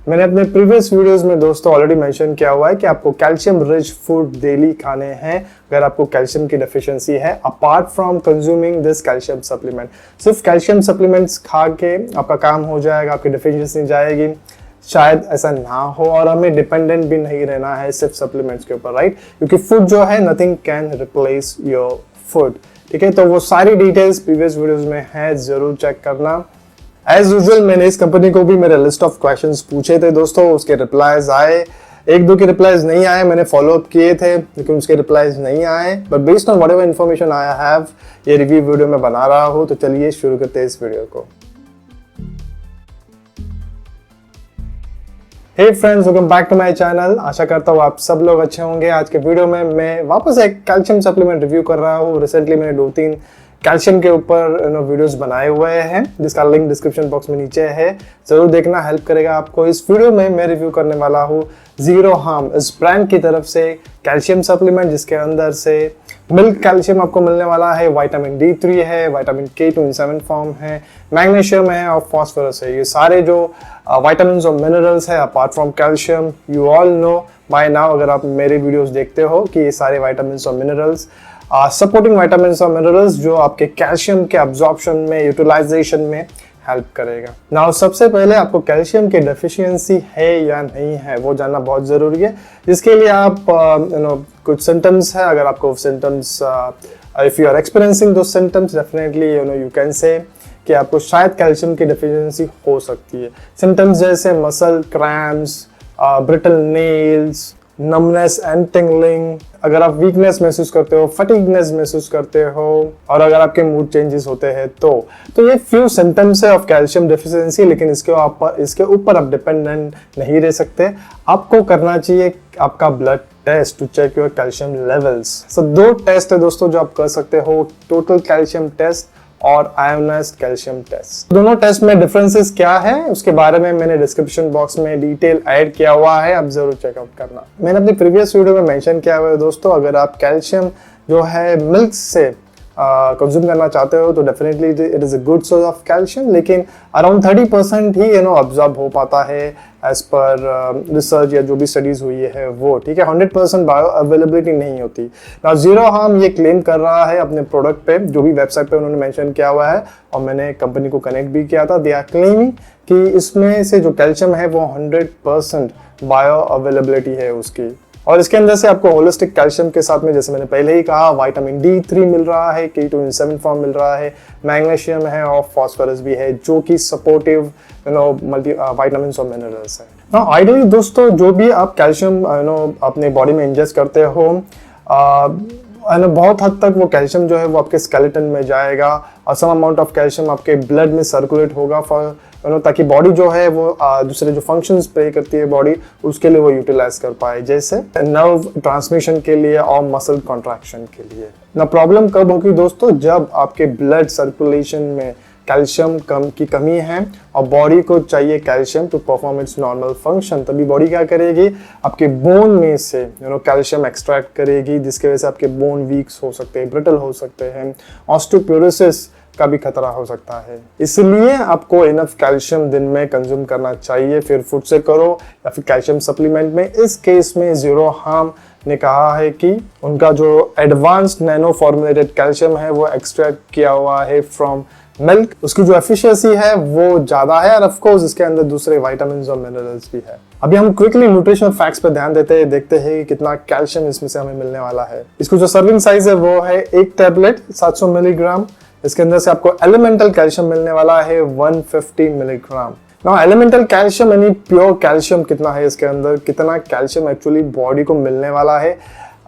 मैंने अपने previous videos में दोस्तों ऑलरेडी मेंशन किया हुआ है कि आपको कैल्शियम रिच फूड डेली खाने हैं अगर आपको कैल्शियम की डेफिशिएंसी है, apart from consuming this calcium supplement. सिर्फ कैल्शियम सप्लीमेंट्स खा के आपका काम हो जाएगा, आपकी डेफिशिएंसी जाएगी, शायद ऐसा ना हो। और हमें डिपेंडेंट भी नहीं रहना है सिर्फ सप्लीमेंट्स के ऊपर, राइट? क्योंकि फूड जो है nothing can replace your food, ठीक है? तो वो सारी डिटेल्स प्रीवियस वीडियोस में है, जरूर चेक करना। एज यूजुअल मैंने इस कंपनी को भी मेरे लिस्ट ऑफ क्वेश्चंस पूछे थे दोस्तों, उसके रिप्लाईज आए। एक दो के रिप्लाईज नहीं आए, मैंने फॉलो अप किए थे लेकिन उसके रिप्लाईज नहीं आए। But based on whatever information I have, ये रिव्यू वीडियो में बना रहा हूँ। तो चलिए शुरू करते हैं इस वीडियो को। Hey friends, welcome back to my channel. आशा करता हूँ आप सब लोग अच्छे होंगे। आज के वीडियो में मैं वापस एक कैल्शियम सप्लीमेंट रिव्यू कर रहा हूँ। रिसेंटली मैंने 2-3 कैल्शियम के ऊपर वीडियोस बनाए हुए हैं, जिसका लिंक डिस्क्रिप्शन बॉक्स में नीचे है, जरूर देखना, हेल्प करेगा आपको। इस वीडियो में मैं रिव्यू करने वाला हूँ जीरो हार्म इस ब्रांड की तरफ से कैल्शियम सप्लीमेंट, जिसके अंदर से मिल्क कैल्शियम आपको मिलने वाला है, विटामिन D3 है, विटामिन K2 इन 7 फॉर्म है, मैग्नीशियम है और फॉस्फोरस है। ये सारे जो विटामिन्स और मिनरल्स है apart from calcium, you all know by now, अगर आप मेरे वीडियोस देखते हो, कि ये सारे विटामिन्स और मिनरल्स सपोर्टिंग विटामिन्स और मिनरल्स जो आपके कैल्शियम के अब्जॉर्प्शन में, यूटिलाइजेशन में हेल्प करेगा। नाउ सबसे पहले आपको कैल्शियम की डेफिशिएंसी है या नहीं है वो जानना बहुत जरूरी है। जिसके लिए आप कुछ सिम्टम्स है, अगर आपको symptoms if you are experiencing दो symptoms, definitely you can say कि आपको शायद कैल्शियम की डेफिशिएंसी हो सकती है। सिम्टम्स जैसे muscle cramps, brittle nails, numbness and tingling, अगर आप वीकनेस महसूस करते हो, फटीगनेस महसूस करते हो, और अगर आपके मूड चेंजेस होते हैं तो ये फ्यू सिम्टम्स है ऑफ कैल्शियम डेफिशिएंसी। लेकिन इसके ऊपर आप डिपेंडेंट नहीं रह सकते। आपको करना चाहिए आपका blood test to check your calcium levels. So 2 test है दोस्तों जो आप कर सकते हो, टोटल कैल्शियम टेस्ट और आयोनाइज्ड कैल्शियम टेस्ट। दोनों टेस्ट में डिफरेंसेस क्या है उसके बारे में मैंने डिस्क्रिप्शन बॉक्स में डिटेल ऐड किया हुआ है, आप जरूर चेकआउट करना। मैंने अपनी प्रीवियस वीडियो में मेंशन किया हुआ है दोस्तों, अगर आप कैल्शियम जो है मिल्क से कंज्यूम करना चाहते हो तो definitely it is a good source of calcium, लेकिन अराउंड 30% ही अब्जॉर्ब हो पाता है एज पर रिसर्च या जो भी स्टडीज हुई है वो, ठीक है? 100% बायो अवेलेबिलिटी नहीं होती। नाउ जीरो हार्म ये क्लेम कर रहा है अपने प्रोडक्ट पे, जो भी वेबसाइट पे उन्होंने मेंशन किया हुआ है, और मैंने कंपनी को कनेक्ट भी किया था। दे आर क्लेमिंग कि इसमें से जो कैल्शियम है वो 100% बायो अवेलेबिलिटी है उसकी, और इसके अंदर से आपको होलिस्टिक कैल्शियम के साथ में, जैसे मैंने पहले ही कहा, विटामिन D3 मिल रहा है, K2 इन 7 फॉर्म मिल रहा है, मैग्नीशियम है और फॉस्फोरस भी है, जो कि सपोर्टिव मल्टी विटामिन्स और मिनरल्स है। नाउ आइडियली दोस्तों जो भी आप कैल्शियम अपने बॉडी में इंजेस्ट करते हो, बहुत हद तक वो कैल्शियम जो है वो आपके स्केलेटन में जाएगा, और सम अमाउंट ऑफ कैल्शियम आपके ब्लड में सर्कुलेट होगा फॉर ताकि बॉडी जो है वो दूसरे जो फंक्शंस प्ले करती है बॉडी, उसके लिए वो यूटिलाइज कर पाए, जैसे नर्व ट्रांसमिशन के लिए और मसल कॉन्ट्रैक्शन के लिए। ना प्रॉब्लम कब होगी दोस्तों, जब आपके ब्लड सर्कुलेशन में कैल्शियम की कमी है और बॉडी को चाहिए calcium to perform its normal function, तभी बॉडी क्या करेगी, आपके बोन में से कैल्शियम एक्सट्रैक्ट करेगी, जिसकी वजह से आपके बोन वीक्स हो सकते हैं, ब्रिटल हो सकते हैं, ऑस्टियोपोरोसिस का भी खतरा हो सकता है। इसलिए आपको इनफ कैल्शियम दिन में कंज्यूम करना चाहिए, फिर फूड से करो या फिर कैल्शियम सप्लीमेंट में। इस केस में जीरो हार्म ने कहा है कि उनका जो एडवांस्ड नैनो फॉर्मुलेटेड कैल्शियम है वो एक्सट्रैक्ट किया हुआ है फ्रॉम मिल्क, उसकी जो एफिशिएंसी है वो ज्यादा है, और ऑफ कोर्स इसके अंदर दूसरे विटामिन्स और मिनरल्स भी है। अभी हम क्विकली न्यूट्रिशनल फैक्ट्स पे ध्यान देते हैं, देखते हैं कितना कैल्शियम इसमें से हमें मिलने वाला है। इसको जो सर्विंग साइज है वो है 1 टैबलेट 700 मिलीग्राम। इसके अंदर से आपको एलिमेंटल कैल्शियम मिलने वाला है 150 मिलीग्राम। नाउ एलिमेंटल कैल्शियम यानी प्योर कैल्शियम कितना है इसके अंदर, कितना कैल्शियम एक्चुअली बॉडी को मिलने वाला है,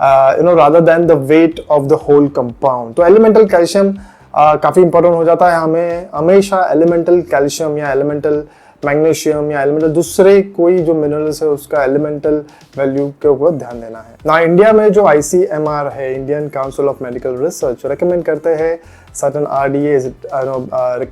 rather than the weight of the whole compound. तो एलिमेंटल कैल्शियम काफी इंपॉर्टेंट हो जाता है। हमें हमेशा एलिमेंटल कैल्शियम या एलिमेंटल मैग्नीशियम या एलिमेंटल दूसरे कोई जो मिनरल्स है उसका एलिमेंटल वैल्यू के ऊपर ध्यान देना है ना। इंडिया में जो ICMR है, Indian council of medical research, recommend करते हैं certain RDAs,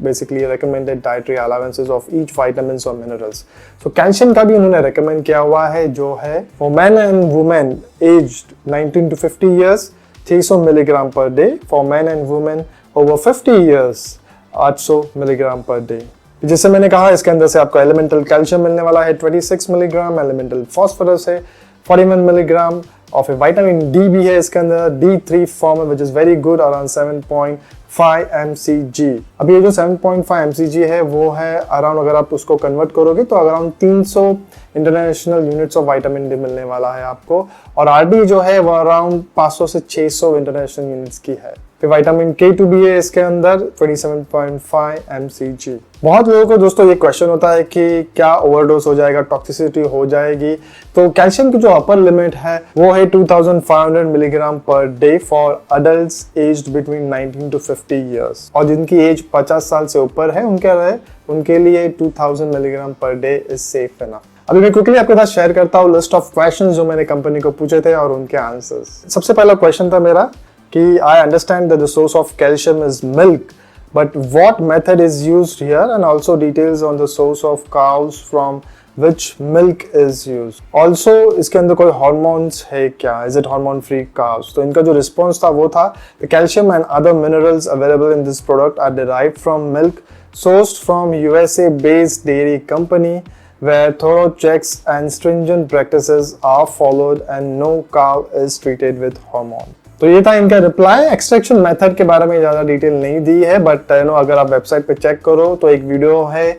basically recommended dietary allowances of each vitamins or minerals. So calcium का भी उन्होंने recommend किया हुआ है, जो है for men and women aged 19 to 50 years 300 milligram per day, for men and women over 50 years 800 milligram per day. जैसे मैंने कहा, इसके अंदर से आपको एलिमेंटल कैल्शियम मिलने वाला है 26 मिलीग्राम, एलिमेंटल फास्फोरस है 41 मिलीग्राम, और फिर विटामिन डी भी है इसके अंदर D3 फॉर्म में, which is very good, around 7.5 mcg। अब ये जो 7.5 mcg है वो है अराउंड, अगर आप उसको कन्वर्ट करोगे तो around 300 international units of vitamin D मिलने वाला है आपको, और आरडी जो है वो अराउंड 500 से 600 इंटरनेशनल यूनिट्स की है। फिर विटामिन K2 भी है इसके अंदर 27.5 mcg। बहुत लोगों को दोस्तों ये क्वेश्चन होता है कि क्या ओवरडोज हो जाएगा, टॉक्सिसिटी हो जाएगी। तो कैल्शियम की जो अपर लिमिट है वो है 2500 milligram per day for adults aged between 19 to 50 years, और जिनकी एज 50 साल से ऊपर है उनके लिए 2000 milligram per day is safe enough. अभी मैं क्विकली आपके साथ शेयर करता हूँ लिस्ट ऑफ क्वेश्चंस जो मैंने कंपनी को पूछे थे और उनके आंसर्स। सबसे पहला क्वेश्चन था मेरा कि I understand that the source of calcium is milk, but what method is used here, and also details on the source of cows from which milk is used. Also इसके अंदर कोई hormones है क्या, is it hormone free cows? तो इनका जो response था वो था the calcium and other minerals available in this product are derived from milk sourced from USA based dairy company where thorough checks and stringent practices are followed and no cow is treated with hormone. तो ये था इनका reply. Extraction method के बारे में ज़्यादा detail नहीं दी है, बट अगर आप वेबसाइट पे चेक करो तो एक वीडियो है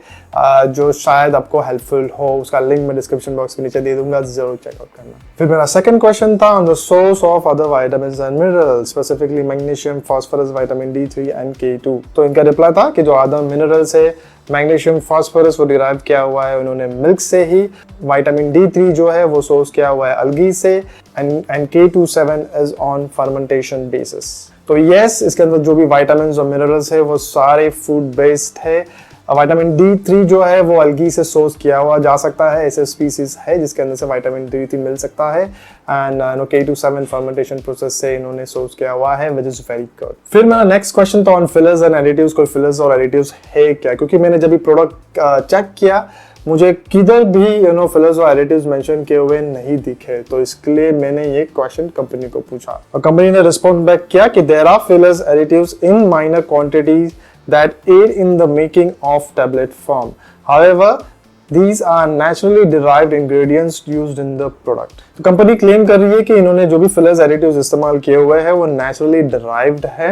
जो शायद आपको हेल्पफुल हो, उसका लिंक मैं डिस्क्रिप्शन बॉक्स के नीचे दे दूंगा, जरूर चेकआउट करना। फिर मेरा सेकंड क्वेश्चन था on the source of other vitamins and minerals, specifically magnesium, phosphorus, vitamin D3 and K2। तो इनका रिप्लाई था कि जो अदर मिनरल्स है, मैग्नीशियम, फास्फोरस, वो डिराइव किया हुआ है उन्होंने मिल्क से ही, विटामिन D3 जो है वो सोर्स किया हुआ है अलगी से, and K27 is on fermentation basis. तो यस, इसके अंदर जो भी विटामिन्स और मिनरल्स है वो सारे फूड बेस्ड है। विटामिन D3 जो है वो अलगी से सोर्स किया हुआ जा सकता है, ऐसे स्पीसीज है जिसके अंदर से विटामिन D3 मिल सकता है, एंड K27 फर्मेंटेशन प्रोसेस से इन्होंने सोर्स किया हुआ है, विच इज वेरी गुड। फिर मेरा नेक्स्ट क्वेश्चन था ऑन फिलर्स एंड एडिटिव्स। कोई फिलर्स और एडिटिव्स है क्या, क्योंकि मैंने जब भी प्रोडक्ट चेक किया मुझे किधर भी फिलर्स और एडिटिव्स मेंशन किए हुए नहीं दिखे, तो इसके लिए मैंने ये क्वेश्चन कंपनी को पूछा और कंपनी ने रिस्पॉन्ड बैक किया कि there are fillers additives in minor quantities that aid in the making of tablet form. However, these are naturally derived ingredients used in the product. तो कंपनी क्लेम कर रही है कि इन्होंने जो भी फिलर्स एडिटिव्स इस्तेमाल किए हुए हैं वो नेचुरली डिराइव्ड है।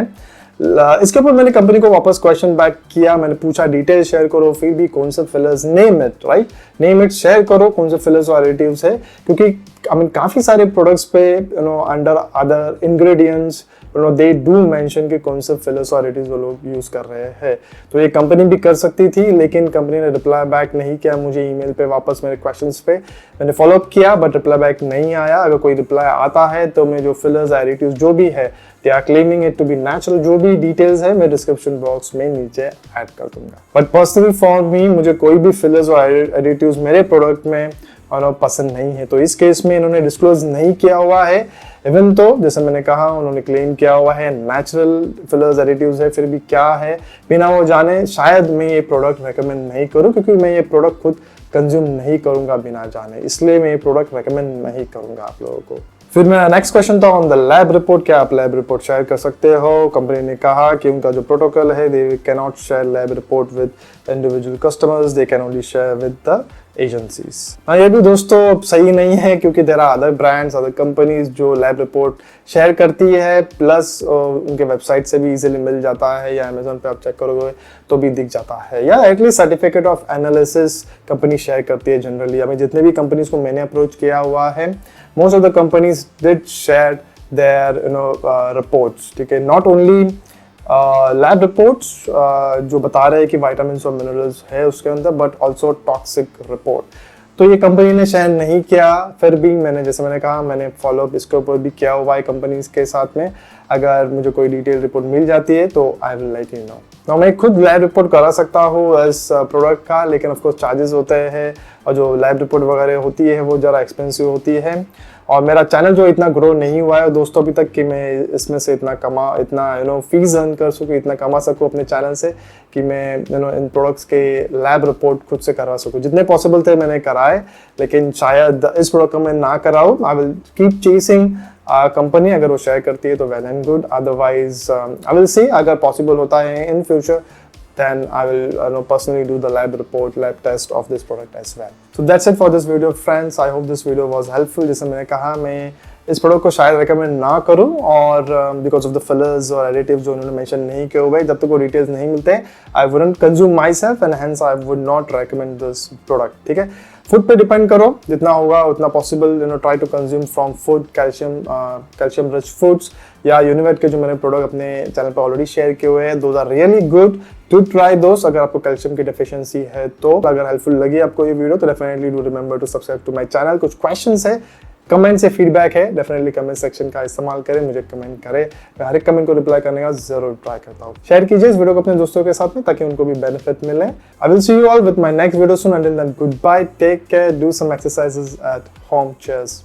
इसके ऊपर मैंने कंपनी को वापस क्वेश्चन बैक किया, मैंने पूछा डिटेल शेयर करो, फिर भी कौन से fillers, name it, right, name it, share करो कौन से फिलर्स और एडिटिव्स है, क्योंकि काफी सारे प्रोडक्ट्स पे under other ingredients they do mention कि कौन से फिलर्स और एडिटिव्स वो लोग यूज कर रहे हैं। तो ये कंपनी भी कर सकती थी, लेकिन कंपनी ने रिप्लाई बैक नहीं किया मुझे ईमेल पे वापस मेरे क्वेश्चंस पे। मैंने फॉलो अप किया बट रिप्लाई बैक नहीं आया। अगर कोई रिप्लाई आता है तो मैं जो फिलर्स एडिटिव्स जो भी है they are claiming it to be natural, जो भी डिटेल्स है मैं डिस्क्रिप्शन बॉक्स में नीचे ऐड कर दूंगा। बट पर्सनली फॉर मी मुझे कोई भी फिलर्स और एडिटिव्स मेरे प्रोडक्ट में और पसंद नहीं है, तो इस केस में इन्होंने डिस्क्लोज नहीं किया हुआ है। इवन तो जैसे मैंने कहा उन्होंने क्लेम किया हुआ है नेचुरल फिलर्स एडिटिव्स है, फिर भी क्या है बिना वो जाने शायद मैं ये प्रोडक्ट रेकमेंड नहीं करूं, क्योंकि मैं ये प्रोडक्ट खुद कंज्यूम नहीं करूंगा बिना जाने, इसलिए मैं ये प्रोडक्ट रेकमेंड नहीं करूंगा आप लोगों को। फिर मेरा नेक्स्ट क्वेश्चन था ऑन द लैब रिपोर्ट, क्या आप लैब रिपोर्ट शेयर कर सकते हो? कंपनी ने कहा कि उनका जो प्रोटोकॉल है they can not share lab report with individual customers, they can only share with the agencies. हाँ, ये भी दोस्तों सही नहीं है, क्योंकि there are other brands, other companies जो लैब रिपोर्ट शेयर करती है, प्लस उनके वेबसाइट से भी इजीली मिल जाता है, या अमेजोन पे आप चेक करोगे तो भी दिख जाता है, या at least certificate of analysis company share करती है जनरली। अभी जितने भी कंपनीज को मैंने अप्रोच किया हुआ है, most of the companies did share their reports, ठीक है, नॉट ओनली लैब रिपोर्ट्स जो बता रहे हैं कि विटामिन्स और मिनरल्स है उसके अंदर, बट ऑल्सो टॉक्सिक रिपोर्ट। तो ये कंपनी ने शेयर नहीं किया, फिर भी मैंने जैसे मैंने कहा मैंने फॉलोअप इसके ऊपर भी किया हुआ है कंपनीज के साथ में। अगर मुझे कोई डिटेल रिपोर्ट मिल जाती है तो I will let you know. तो मैं खुद लैब रिपोर्ट करा सकता हूँ इस प्रोडक्ट का, लेकिन ऑफ कोर्स चार्जेस होते हैं, और जो लैब रिपोर्ट वगैरह होती है वो ज़रा एक्सपेंसिव होती है। और मेरा चैनल जो इतना ग्रो नहीं हुआ है दोस्तों अभी तक कि मैं इसमें से इतना फीस अर्न कर सकूँ, इतना कमा सकूँ अपने चैनल से कि मैं इन प्रोडक्ट्स के लैब रिपोर्ट खुद से करवा सकूँ। जितने पॉसिबल थे मैंने कराए, लेकिन शायद इस प्रोडक्ट को मैं ना कराऊँ। I will keep chasing company, अगर वो शेयर करती है तो well and good, otherwise I will see अगर पॉसिबल होता है in future then I will personally do the lab test of this product as well. So that's it for this video friends. I hope this video was helpful. जैसे मैंने कहा, मैं इस product को शायद रेकमेंड ना करूं, और बिकॉज ऑफ द फिलर्स और एडिटिव जो उन्होंने मेंशन नहीं किए हुए, जब तक वो डिटेल्स नहीं मिलते I wouldn't consume myself and hence I would not recommend this product. ठीक है, फूड पे डिपेंड करो, जितना होगा उतना possible try to consume from food, calcium rich foods या यूनिवेट के जो मैंने प्रोडक्ट अपने चैनल पर ऑलरेडी शेयर किए हुए हैं, those are really good to try those. अगर आपको कैल्शियम की डेफिशिएंसी है तो, अगर हेल्पफुल लगी आपको ये वीडियो तो definitely do remember to subscribe to my channel. कुछ क्वेश्चंस है, कमेंट से फीडबैक है, डेफिनेटली कमेंट सेक्शन का इस्तेमाल करें, मुझे कमेंट करें, मैं हर एक कमेंट को रिप्लाई करने का जरूर ट्राई करता हूँ. शेयर कीजिए इस वीडियो को अपने दोस्तों के साथ में ताकि उनको भी बेनिफिट मिले. I will see you all with my next video soon. Until then good bye, take care, do some exercises at home. Cheers.